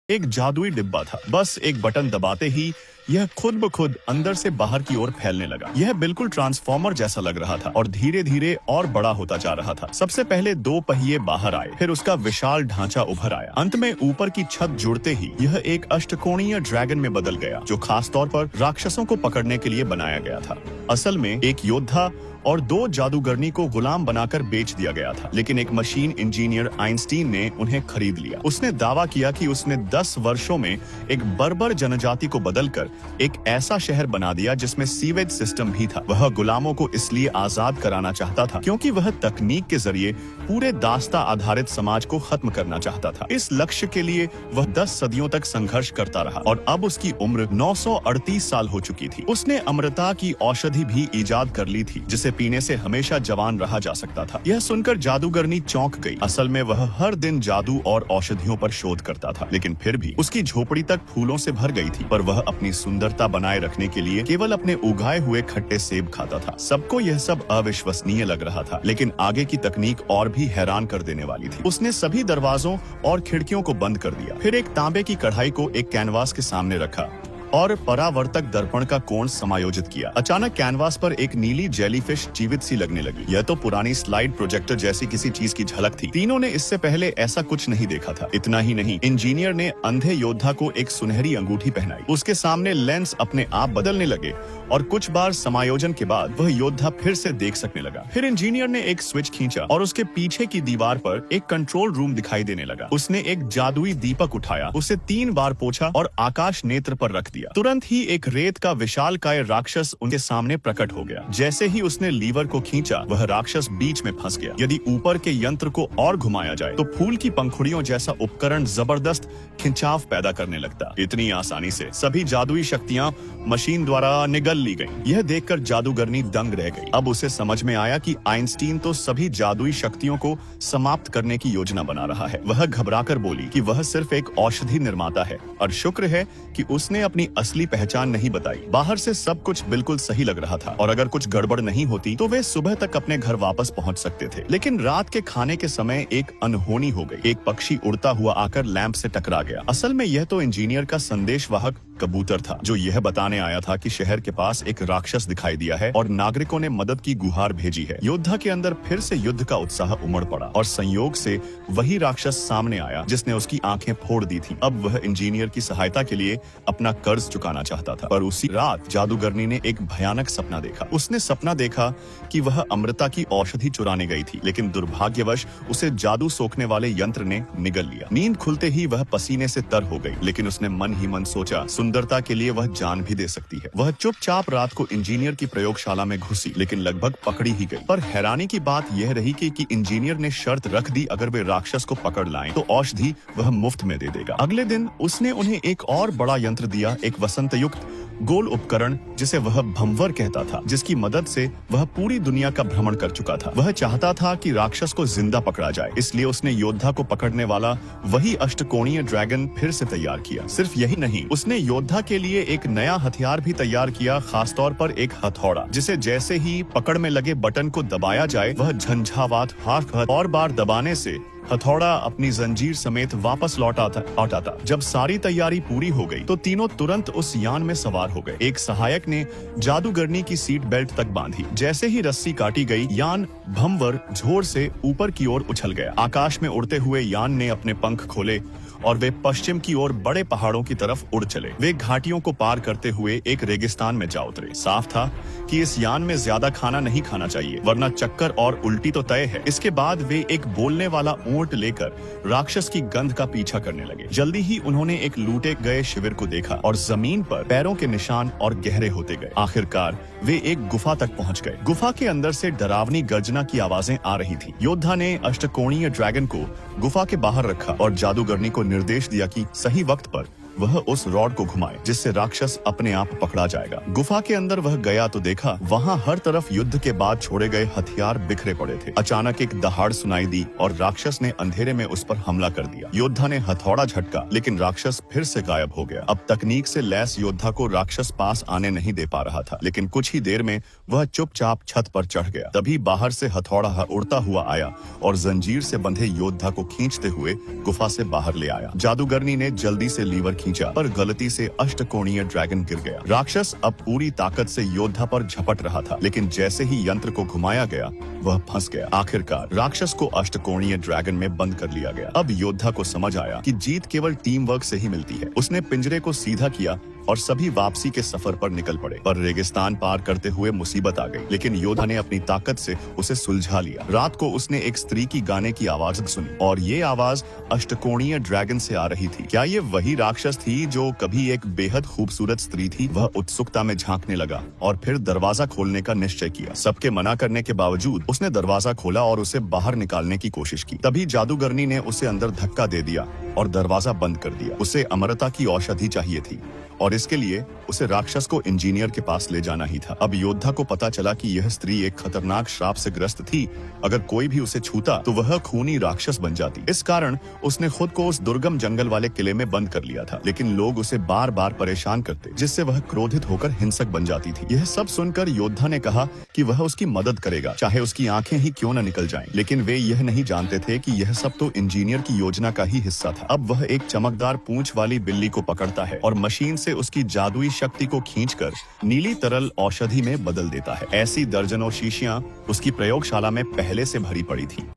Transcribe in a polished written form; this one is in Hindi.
एक जादुई डिब्बा था। बस एक बटन दबाते ही यह खुद ब खुद अंदर से बाहर की ओर फैलने लगा। यह बिल्कुल ट्रांसफॉर्मर जैसा लग रहा था और धीरे धीरे और बड़ा होता जा रहा था। सबसे पहले 2 पहिए बाहर आए, फिर उसका विशाल ढांचा उभर आया। अंत में ऊपर की छत जुड़ते ही यह एक अष्टकोणीय ड्रैगन में बदल गया, जो खास तौर पर राक्षसों को पकड़ने के लिए बनाया गया था। असल में एक योद्धा और 2 जादूगरनी को गुलाम बनाकर बेच दिया गया था, लेकिन एक मशीन इंजीनियर आइंस्टीन ने उन्हें खरीद लिया। उसने दावा किया कि उसने 10 वर्षों में एक बर्बर जनजाति को बदलकर एक ऐसा शहर बना दिया जिसमें सीवेज सिस्टम भी था। वह गुलामों को इसलिए आजाद कराना चाहता था क्योंकि वह तकनीक के जरिए पूरे दास्ता आधारित समाज को खत्म करना चाहता था। इस लक्ष्य के लिए वह 10 सदियों तक संघर्ष करता रहा और अब उसकी उम्र 938 साल हो चुकी थी। उसने अमृता की औषधि भी इजाद कर ली थी, जिसे पीने से हमेशा जवान रहा जा सकता था। यह सुनकर जादूगरनी चौंक गई। असल में वह हर दिन जादू और औषधियों पर शोध करता था, लेकिन फिर भी उसकी झोपड़ी तक फूलों से भर गई थी। पर वह अपनी सुंदरता बनाए रखने के लिए केवल अपने उगाए हुए खट्टे सेब खाता था। सबको यह सब अविश्वसनीय लग रहा था, लेकिन आगे की तकनीक और भी हैरान कर देने वाली थी। उसने सभी दरवाजों और खिड़कियों को बंद कर दिया, फिर एक तांबे की कढ़ाई को एक कैनवास के सामने रखा और परावर्तक दर्पण का कोण समायोजित किया। अचानक कैनवास पर एक नीली जेलीफिश जीवित सी लगने लगी। यह तो पुरानी स्लाइड प्रोजेक्टर जैसी किसी चीज की झलक थी। तीनों ने इससे पहले ऐसा कुछ नहीं देखा था। इतना ही नहीं, इंजीनियर ने अंधे योद्धा को एक सुनहरी अंगूठी पहनाई। उसके सामने लेंस अपने आप बदलने लगे और कुछ बार समायोजन के बाद वह योद्धा फिर से देख सकने लगा। फिर इंजीनियर ने एक स्विच खींचा और उसके पीछे की दीवार पर एक कंट्रोल रूम दिखाई देने लगा। उसने एक जादुई दीपक उठाया, उसे 3 बार पोंछा और आकाश नेत्र पर रख दिया। तुरंत ही एक रेत का विशालकाय राक्षस उनके सामने प्रकट हो गया। जैसे ही उसने लीवर को खींचा, वह राक्षस बीच में फंस गया। यदि ऊपर के यंत्र को और घुमाया जाए तो फूल की पंखुड़ियों जैसा उपकरण जबरदस्त खिंचाव पैदा करने लगता। इतनी आसानी से सभी जादुई शक्तियां मशीन द्वारा निगल ली गईं। यह देखकर जादूगरनी दंग रह गई। अब उसे समझ में आया कि आइंस्टीन तो सभी जादुई शक्तियों को समाप्त करने की योजना बना रहा है। वह घबराकर बोली कि वह सिर्फ एक औषधि निर्माता है और शुक्र है कि उसने अपनी असली पहचान नहीं बताई। बाहर से सब कुछ बिल्कुल सही लग रहा था और अगर कुछ गड़बड़ नहीं होती तो वे सुबह तक अपने घर वापस पहुंच सकते थे। लेकिन रात के खाने के समय एक अनहोनी हो गई। एक पक्षी उड़ता हुआ आकर लैंप से टकरा गया। असल में यह तो इंजीनियर का संदेशवाहक कबूतर था, जो यह बताने आया था कि शहर के पास एक राक्षस दिखाई दिया है और नागरिकों ने मदद की गुहार भेजी है। योद्धा के अंदर फिर से युद्ध का उत्साह उमड़ पड़ा और संयोग से वही राक्षस सामने आया जिसने उसकी आंखें फोड़ दी थी। अब वह इंजीनियर की सहायता के लिए अपना कर्ज चुकाना चाहता था। पर उसी रात जादूगरनी ने एक भयानक सपना देखा। उसने सपना देखा कि वह अमृता की औषधि चुराने गई थी, लेकिन दुर्भाग्यवश उसे जादू सोखने वाले यंत्र ने निगल लिया। नींद खुलते ही वह पसीने से तर हो गई, लेकिन उसने मन ही मन सोचा सुंदरता के लिए वह जान भी दे सकती है। वह चुपचाप रात को इंजीनियर की प्रयोगशाला में घुसी, लेकिन लगभग पकड़ी ही गई। पर हैरानी की बात यह रही कि इंजीनियर ने शर्त रख दी, अगर वे राक्षस को पकड़ लाएं तो औषधि वह मुफ्त में दे देगा। अगले दिन उसने उन्हें एक और बड़ा यंत्र दिया, एक वसंत युक्त गोल उपकरण जिसे वह भंवर कहता था, जिसकी मदद से वह पूरी दुनिया का भ्रमण कर चुका था। वह चाहता था कि राक्षस को जिंदा पकड़ा जाए, इसलिए उसने योद्धा को पकड़ने वाला वही अष्टकोणीय ड्रैगन फिर से तैयार किया। सिर्फ यही नहीं, उसने योद्धा के लिए एक नया हथियार भी तैयार किया, खासतौर पर एक हथौड़ा, जिसे जैसे ही पकड़ में लगे बटन को दबाया जाए वह झंझावात और बार दबाने से हथौड़ा अपनी जंजीर समेत वापस लौट आता। जब सारी तैयारी पूरी हो गई तो तीनों तुरंत उस यान में सवार हो गए। एक सहायक ने जादूगरनी की सीट बेल्ट तक बांधी। जैसे ही रस्सी काटी गई, यान भंवर जोर से ऊपर की ओर उछल गया। आकाश में उड़ते हुए यान ने अपने पंख खोले और वे पश्चिम की ओर बड़े पहाड़ों की तरफ उड़ चले। वे घाटियों को पार करते हुए एक रेगिस्तान में जा उतरे। साफ था कि इस यान में ज्यादा खाना नहीं खाना चाहिए, वरना चक्कर और उल्टी तो तय है। इसके बाद वे एक बोलने वाला ऊंट लेकर राक्षस की गंध का पीछा करने लगे। जल्दी ही उन्होंने एक लूटे गए शिविर को देखा और जमीन पर पैरों के निशान और गहरे होते गए। आखिरकार वे एक गुफा तक पहुंच गए। गुफा के अंदर से डरावनी गर्जना की आवाजें आ रही थी। योद्धा ने अष्टकोणीय ड्रैगन को गुफा के बाहर रखा और जादूगरनी को निर्देश दिया कि सही वक्त पर वह उस रॉड को घुमाए जिससे राक्षस अपने आप पकड़ा जाएगा। गुफा के अंदर वह गया तो देखा वहाँ हर तरफ युद्ध के बाद छोड़े गए हथियार बिखरे पड़े थे। अचानक एक दहाड़ सुनाई दी और राक्षस ने अंधेरे में उस पर हमला कर दिया। योद्धा ने हथौड़ा झटका लेकिन राक्षस फिर से गायब हो गया। अब तकनीक से लैस योद्धा को राक्षस पास आने नहीं दे पा रहा था, लेकिन कुछ ही देर में वह चुपचाप छत पर चढ़ गया। तभी बाहर से हथौड़ा उड़ता हुआ आया और जंजीर से बंधे योद्धा को खींचते हुए गुफा से बाहर ले आया। जादूगरनी ने जल्दी से लीवर खींचा पर गलती से अष्टकोणीय ड्रैगन गिर गया। राक्षस अब पूरी ताकत से योद्धा पर झपट रहा था, लेकिन जैसे ही यंत्र को घुमाया गया वह फंस गया। आखिरकार राक्षस को अष्टकोणीय ड्रैगन में बंद कर लिया गया। अब योद्धा को समझ आया कि जीत केवल टीम वर्क से ही मिलती है। उसने पिंजरे को सीधा किया और सभी वापसी के सफर पर निकल पड़े। पर रेगिस्तान पार करते हुए मुसीबत आ गई, लेकिन योद्धा ने अपनी ताकत से उसे सुलझा लिया। रात को उसने एक स्त्री की गाने की आवाज सुनी और ये आवाज अष्टकोणीय ड्रैगन से आ रही थी। क्या ये वही राक्षस थी जो कभी एक बेहद खूबसूरत स्त्री थी? वह उत्सुकता में झांकने लगा और फिर दरवाजा खोलने का निश्चय किया। सबके मना करने के बावजूद उसने दरवाजा खोला और उसे बाहर निकालने की कोशिश की। तभी जादूगरनी ने उसे अंदर धक्का दे दिया और दरवाजा बंद कर दिया। उसे अमरता की औषधि चाहिए थी और इसके लिए उसे राक्षस को इंजीनियर के पास ले जाना ही था। अब योद्धा को पता चला कि यह स्त्री एक खतरनाक श्राप से ग्रस्त थी। अगर कोई भी उसे छूता तो वह खूनी राक्षस बन जाती। इस कारण उसने खुद को उस दुर्गम जंगल वाले किले में बंद कर लिया था, लेकिन लोग उसे बार बार परेशान करते, जिससे वह क्रोधित होकर हिंसक बन जाती थी। यह सब सुनकर योद्धा ने कहा कि वह उसकी मदद करेगा, चाहे उसकी आंखें ही क्यों न निकल जाएं। लेकिन वे यह नहीं जानते थे कि यह सब तो इंजीनियर की योजना का ही हिस्सा था। अब वह एक चमकदार पूंछ वाली बिल्ली को पकड़ता है और मशीन से उसकी जादुई शक्ति को खींचकर नीली तरल औषधि में बदल देता है। ऐसी दर्जनों शीशियां उसकी प्रयोगशाला में पहले से भरी पड़ी थी।